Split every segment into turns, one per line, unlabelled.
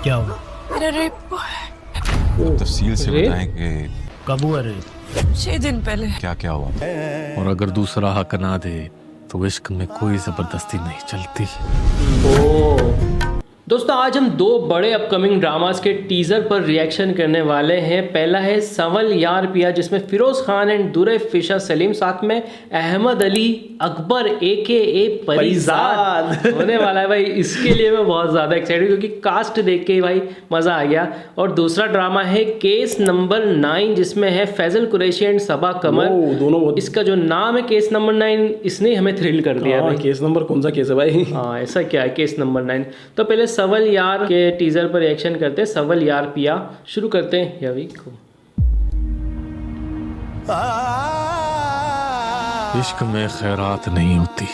क्या हुआ?
मेरा रेप हुआ है।
तफसील से
रेप?
बताएं कि
कब हुआ रेप?
6 दिन पहले।
क्या क्या हुआ।
और अगर दूसरा हक ना दे तो इश्क में कोई जबरदस्ती नहीं चलती।
दोस्तों आज हम दो बड़े अपकमिंग ड्रामास के टीजर पर रिएक्शन करने वाले हैं। पहला है सवल यार पिया, जिसमें फिरोज खान एंड दुरे फिशा सलीम, साथ में अहमद अली अकबर AKA परिजाद होने वाला है। भाई इसके लिए मैं बहुत ज़्यादा एक्साइटेड क्योंकि कास्ट देख के भाई मज़ा आ गया। और दूसरा ड्रामा है केस नंबर 9, जिसमें है फैजल कुरैशी एंड सबा कमर।
दोनों
इसका जो नाम है केस नंबर 9, इसने हमें थ्रिल कर दिया भाई।
केस नंबर कौन सा केस है भाई?
हाँ ऐसा क्या है केस नंबर 9। तो पहले सवल यार के टीजर पर रिएक्शन करते हैं। सवल यार पिया शुरू करते हैं। यवी को
इश्क में खैरात नहीं होती।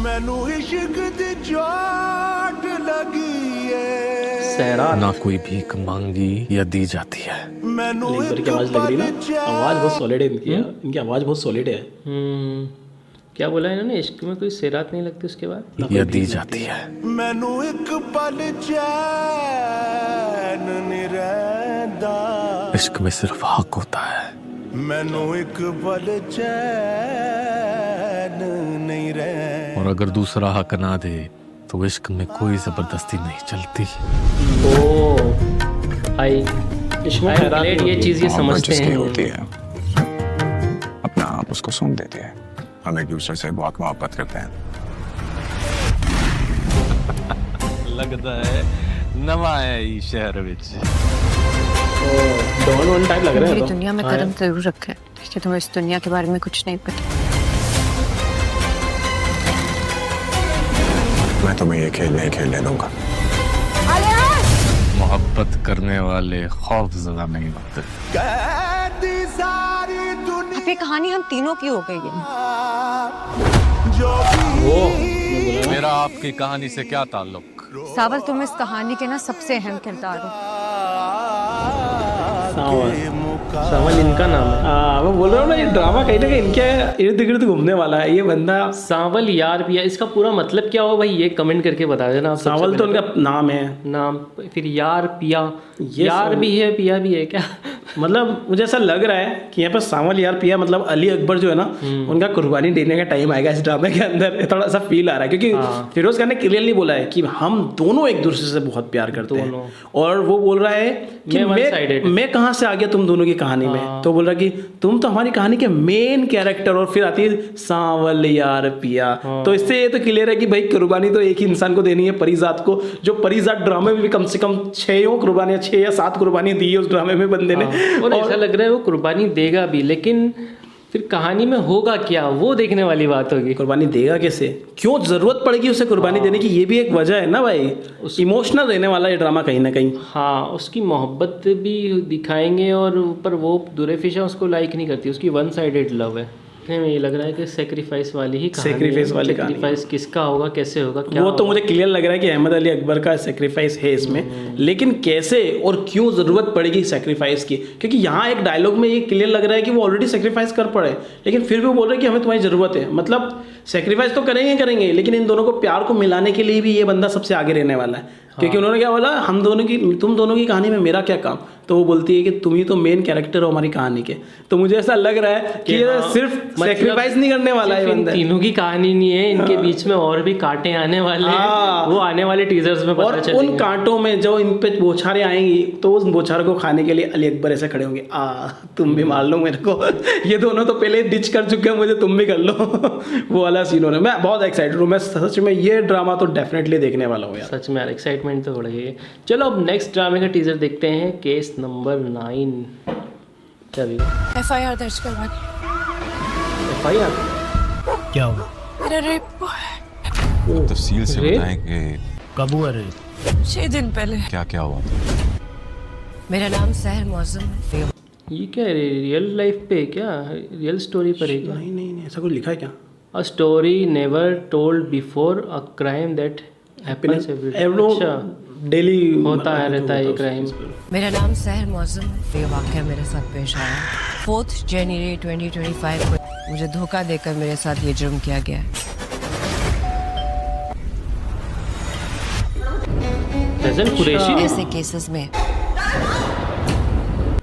मैनू इश्क दी चोट लगी है,
सहरा
ना कोई भीख मांगी या दी जाती है।
मैनू
लेबर की आवाज लग रही ना, आवाज बहुत सॉलिड है इनकी आवाज बहुत सॉलिड है।
क्या बोला इन्होंने? इश्क में कोई सेरात नहीं लगती उसके बाद
या दी जाती है।
मैनू एक पल चैन नहीं रहंदा,
इश्क में सिर्फ हक होता है।
मैनू एक पल चैन नहीं रहंदा।
और अगर दूसरा हक ना दे तो इश्क में कोई जबरदस्ती नहीं चलती।
ये चीज ये समझते हैं।
होती है अपना आप उसको सुन देते हैं। हम एक दूसरे से बहुत मोहब्बत करते हैं।
लगता है नवा है ई शहर विच।
डॉन टाइप लग रहा है।
मेरी दुनिया में कदम जरूर रखा है कि तुम्हें इस दुनिया के बारे में कुछ नहीं पता।
मैं तुम्हें ये खेल नहीं खेलने दूंगा।
मोहब्बत करने वाले खौफ ज़दा नहीं होते।
कहती सारी दुनिया
अब ये कहानी हम तीनों की हो गई है।
जो भी
मेरा आपकी कहानी से क्या ताल्लुक?
सावल तुम इस कहानी के ना सबसे अहम किरदार हो।
सवल इनका नाम है।
हाँ मैं बोल रहा हूँ ना, ये ड्रामा कहीं ना कहीं इनके इर्द गिर्द घूमने वाला है। ये बंदा
सावल यार पिया, इसका पूरा मतलब क्या हो भाई ये कमेंट करके बता देना आप।
सावल तो उनका नाम है।
नाम फिर यार पिया,
ये
यार भी है पिया भी है क्या?
मतलब मुझे ऐसा लग रहा है कि यहाँ पर सावल यार पिया मतलब अली अकबर जो है ना, उनका कुर्बानी देने का टाइम आएगा इस ड्रामे के अंदर। थोड़ा सा फील आ रहा है क्योंकि फिरोज खान ने क्लियरली बोला है कि हम दोनों एक दूसरे से बहुत प्यार करते हैं। और वो बोल रहा है कि मैं कहाँ से आ गया तुम दोनों की कहानी में। तो बोल रहा कि तुम तो हमारी कहानी के मेन कैरेक्टर। और फिर आती है सावल यार पिया। तो इससे ये तो क्लियर है कि भाई कुर्बानी तो एक ही इंसान को देनी है, परिजात को। जो परिजात ड्रामे में भी कम से कम 6 कुर्बानियां, 6 या 7 कुर्बानियां दी है उस ड्रामे में बंदे ने।
और ऐसा लग रहा है वो कुर्बानी देगा भी, लेकिन फिर कहानी में होगा क्या वो देखने वाली बात होगी।
कुर्बानी देगा कैसे, क्यों जरूरत पड़ेगी उसे कुर्बानी देने की, ये भी एक वजह है ना भाई। इमोशनल रहने वाला ये ड्रामा कहीं ना कहीं।
हाँ उसकी मोहब्बत भी दिखाएंगे और ऊपर वो दुरे फिशा उसको लाइक नहीं करती, उसकी वन साइडेड लव है। में ये लग रहा है कि सेक्रीफाइस वाली ही कहानी है। सेक्रीफाइस किसका होगा, कैसे होगा, क्या
वो तो मुझे क्लियर लग रहा है कि अहमद अली अकबर का सेक्रीफाइस है इसमें। लेकिन कैसे और क्यों जरूरत पड़ेगी सेक्रीफाइस की, क्योंकि यहाँ एक डायलॉग में ये क्लियर लग रहा है कि वो ऑलरेडी सेक्रीफाइस कर पड़े, लेकिन फिर भी वो बोल रहे हैं कि हमें तुम्हारी जरूरत है। मतलब सेक्रीफाइस तो करेंगे, लेकिन इन दोनों को प्यार को मिलाने के लिए भी ये बंदा सबसे आगे रहने वाला है। क्योंकि उन्होंने क्या बोला, तुम दोनों की कहानी में मेरा क्या काम। तो वो बोलती है कि तुम ही तो मेन कैरेक्टर हो हमारी कहानी के। तो मुझे ऐसा लग रहा है कि ये सिर्फ सेक्रीफाइस नहीं करने वाला है बंदा।
तीनों की कहानी नहीं है, इनके बीच में और भी कांटे आने वाले हैं। वो आने वाले टीजर्स में पता चलेगा।
उन कांटों में जो इन पे बोछारें आएंगी तो उस बोछार को खाने के लिए अली अकबर ऐसे खड़े होंगे, तुम भी मार लो मेरे को। ये दोनों तो पहले डिच कर चुके हैं, मुझे तुम भी कर लो। वो वाला सीन होने। मैं बहुत एक्साइटेड हूँ। मैं सच में ये ड्रामा तो डेफिनेटली देखने वाला हूँ यार।
सच में यार एक्साइटमेंट तो बढ़ गई है। चलो अब नेक्स्ट ड्रामे का टीजर देखते हैं। Case number 9। क्या भी
FIR दर्ज करवानी।
FIR
क्या हुआ?
मेरा रेप हुआ है।
तफसील से
रेप?
बताएं कि
कब हुआ रेप?
6 दिन पहले।
क्या क्या हुआ।
मेरा नाम सहर मौसम है।
ये क्या रियल लाइफ पे क्या, रियल स्टोरी पर है क्या?
नहीं ऐसा कुछ लिखा है क्या?
A story never told before, a crime that happens every
daily
होता है रहता है ये क्राइम।
मेरा नाम सहर मौसम है। ये वाकया मेरे साथ पेश आया 4 जनवरी 2025 को। मुझे धोखा देकर मेरे साथ ये जुर्म किया गया है।
फैजल कुरैशी।
ऐसे केसेस में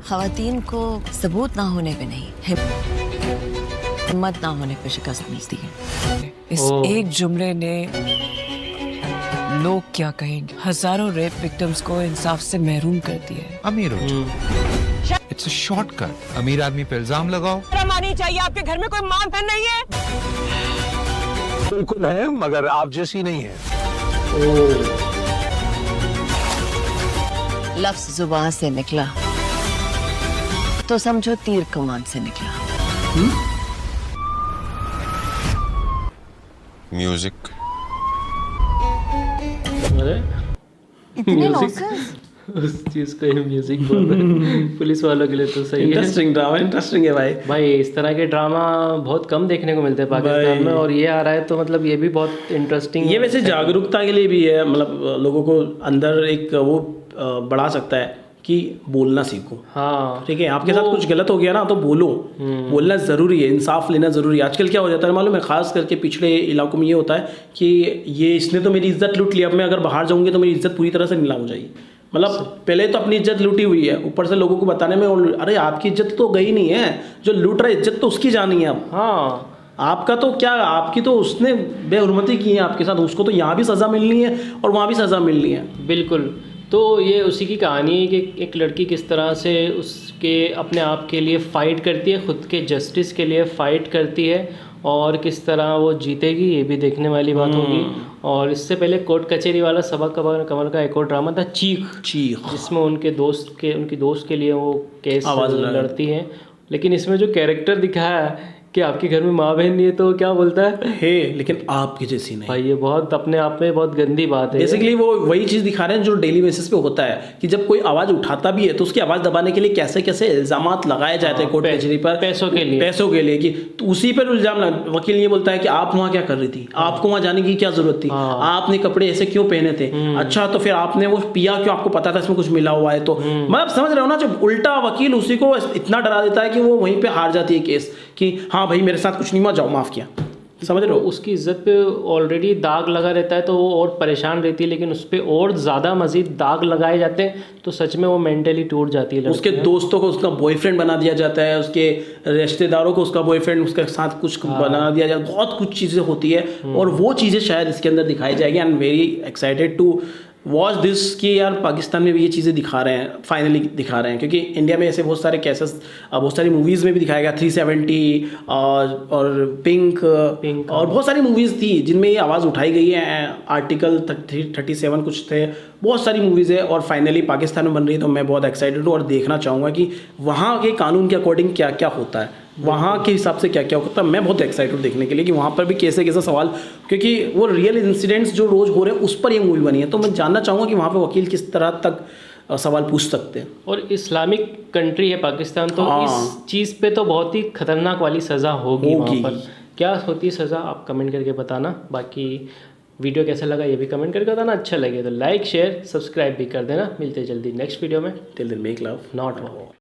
खवातीन को सबूत ना होने पे नहीं, हिम्मत ना होने पे शिकस्त मिलती है। इस एक जुमले ने लोग क्या कहेंगे, हजारों रेप विक्टिम्स को इंसाफ से महरूम कर दिया है।
अमीर हो जाओ, इट्स अ शॉर्टकट। अमीर आदमी पे इल्जाम लगाओ।
मानी चाहिए, आपके घर में कोई मान फिर नहीं है।
बिल्कुल है, मगर आप जैसी नहीं है।
लफ्ज जुबान से निकला तो समझो तीर कमान से निकला।
म्यूजिक
अरे म्यूजिक उस चीज को ही म्यूजिक बोल रहे हैं। पुलिस वालों के लिए तो सही है।
इंटरेस्टिंग ड्रामा, इंटरेस्टिंग है भाई।
भाई इस तरह के ड्रामा बहुत कम देखने को मिलते हैं पाकिस्तान में, और ये आ रहा है तो मतलब ये भी बहुत इंटरेस्टिंग।
ये वैसे जागरूकता के लिए भी है, मतलब लोगों को अंदर एक वो बढ़ा सकता है कि बोलना सीखो।
हाँ
ठीक है, आपके साथ कुछ गलत हो गया ना तो बोलो, बोलना ज़रूरी है, इंसाफ लेना ज़रूरी है। आजकल क्या हो जाता है मालूम है, खास करके पिछड़े इलाकों में ये होता है कि ये इसने तो मेरी इज्जत लूट ली, अब मैं अगर बाहर जाऊंगी तो मेरी इज्जत पूरी तरह से नीलाम हो जाएगी। मतलब पहले तो अपनी इज्जत लूटी हुई है, ऊपर से लोगों को बताने में अरे आपकी इज्जत तो गई नहीं है, जो लूट रहा है इज्जत तो उसकी जानी है। अब
हाँ,
आपका तो क्या, आपकी तो उसने बेहुरमती की है आपके साथ, उसको तो यहाँ भी सज़ा मिलनी है और वहाँ भी सज़ा मिलनी है।
बिल्कुल। तो ये उसी की कहानी है कि एक लड़की किस तरह से उसके अपने आप के लिए फ़ाइट करती है, ख़ुद के जस्टिस के लिए फ़ाइट करती है, और किस तरह वो जीतेगी ये भी देखने वाली बात होगी। और इससे पहले कोर्ट कचहरी वाला सबक कमर का एक और ड्रामा था चीख, जिसमें उनकी दोस्त के लिए वो केस लड़ती हैं। लेकिन इसमें जो कैरेक्टर दिखाया है कि आपके घर में माँ बहन नहीं है तो क्या बोलता है
लेकिन आपकी जैसी नहीं।
भाई ये बहुत अपने आप में बहुत गंदी बात है।
बेसिकली वो वही चीज़ दिखा रहे हैं जो डेली बेसिस पे होता है कि जब कोई आवाज़ उठाता भी है तो उसकी आवाज़ दबाने के लिए कैसे कैसे इल्जामात लगाए जाते हैं कोर्ट कचहरी पर, पैसों के लिए कि तो उसी पर इल्जाम वकील ये बोलता है कि आप वहाँ क्या कर रही थी, आपको वहाँ जाने की क्या जरूरत थी, आपने कपड़े ऐसे क्यों पहने थे, अच्छा तो फिर आपने वो पिया क्यों, आपको पता था इसमें कुछ मिला हुआ है। तो मतलब समझ रहे हो ना, जब उल्टा वकील उसी को इतना डरा देता है कि वो वहीं पर हार जाती है केस कि हाँ भाई मेरे साथ कुछ नहीं हुआ, जाओ माफ़ किया। समझ रहे हो,
उसकी इज्जत पे ऑलरेडी दाग लगा रहता है तो वो और परेशान रहती है, लेकिन उस पर और ज़्यादा मजीद दाग लगाए जाते हैं तो सच में वो मेंटली टूट जाती है।
उसके दोस्तों को उसका बॉयफ्रेंड बना दिया जाता है, उसके रिश्तेदारों को उसका बॉयफ्रेंड उसके साथ कुछ बना दिया जाता है, बहुत कुछ चीज़ें होती है और वो चीज़ें शायद इसके अंदर दिखाई जाएगी। I am very excited to watch this कि यार पाकिस्तान में भी ये चीज़ें दिखा रहे हैं, फाइनली दिखा रहे हैं, क्योंकि इंडिया में ऐसे बहुत सारे केसेस बहुत सारी मूवीज़ में भी दिखाया गया, 370 और पिंक और बहुत सारी मूवीज़ थी जिनमें ये आवाज़ उठाई गई है। आर्टिकल 37 कुछ थे, बहुत सारी मूवीज़ है और फाइनली पाकिस्तान में बन रही है। तो मैं बहुत एक्साइटेड हूँ और देखना चाहूँगा कि वहाँ के कानून के अकॉर्डिंग क्या क्या होता है, वहाँ के हिसाब से क्या क्या होता है। मैं बहुत एक्साइटेड हूँ देखने के लिए कि वहाँ पर भी कैसे कैसे सवाल, क्योंकि वो रियल इंसिडेंट्स जो रोज़ हो रहे हैं उस पर ये मूवी बनी है। तो मैं जानना चाहूँगा कि वहाँ पे वकील किस तरह तक सवाल पूछ सकते हैं। और
इस्लामिक कंट्री है पाकिस्तान, तो इस चीज़ पे तो बहुत ही खतरनाक वाली सज़ा होगी। वहाँ पर क्या होती है सज़ा आप कमेंट करके बताना। बाकी वीडियो कैसा लगा ये भी कमेंट करके बताना, अच्छा लगे तो लाइक शेयर सब्सक्राइब भी कर देना। मिलते जल्दी नेक्स्ट वीडियो में।
Till then make love
not war.